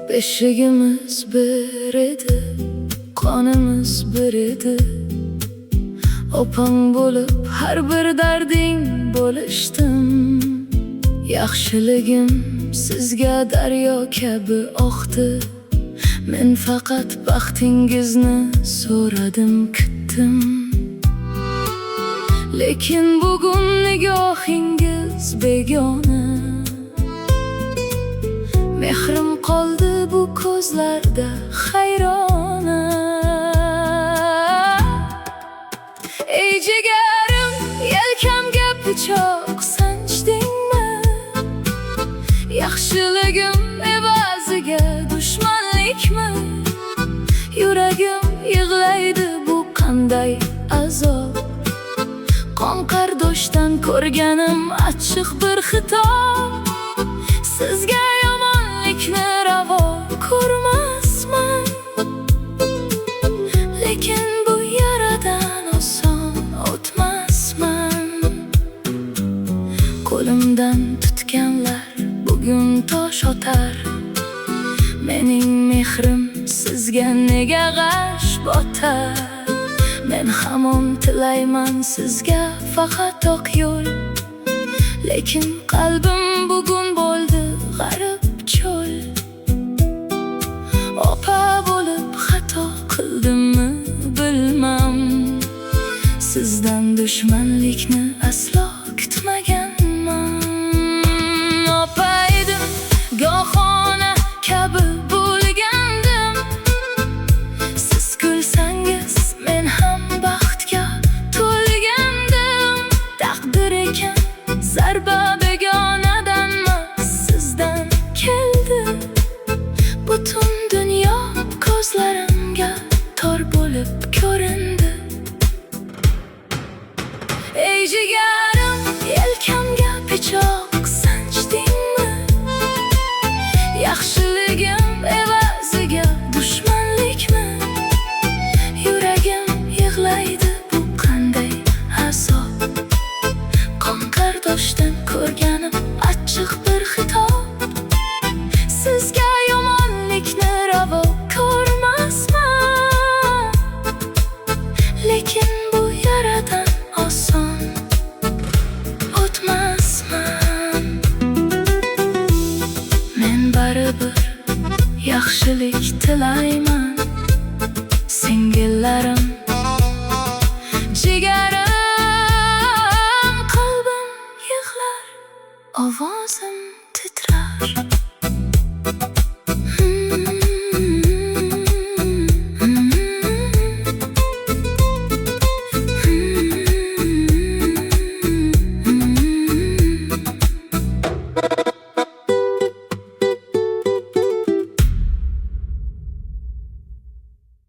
Beshigimiz bir edi, qonimiz bir edi. Opang bo'lib har bir darding bo'lishdim. Yaxshiligim sizga daryo kabi oqdi. Men faqat baxtingizni so'radim, kutdim. Lekin bugun nigohingiz begona. Mehrim qoldi bu ko'zlarda hayrona. Ey jigarim, yelkamga pichoq sanchdingmi? Yaxshiligim evaziga dushmanlikmi? Yuragim yig'laydi, bu qanday azob? Qon qardoshdan ko'rganim achchiq bir xitob. Sizga yomonlikni ravo ko'rmasman, lekin bu yaradan oson o'tmasman. Qo'limdan tutganlar bugun tosh otar. Mening mehrim sizga nega g'ash botar? Men hamon tilayman sizga faqat oq yo'l, lekin qalbim bugun bo'ldi g'arib cho'l. Opa bo'lib xato qildimmi bilmam. Sizdan dushmanlikni aslo kutmaganman. Opa edim, gohona kabi bo'lgandim. Siz kulsangiz men ham baxtga to'lgandim. Taqdir ekan zarba begonadanmas, sizdan keldi. Butun dunyo ko'zlarimga tor bo'lib ko'rindi. Ey jigarim, yelkamga pichoq sanchdingmi? Yaxshiligim evaziga dushmanlikmi? Yuragim yig'laydi, bu qanday azob? Qon qardoshdan ko'rganim achchiq bir xitob. Sizga yomonlikni ravo ko'rmasman, lekin bu yaradan oson o'tmasman. Men baribir yaxshilik tilayman.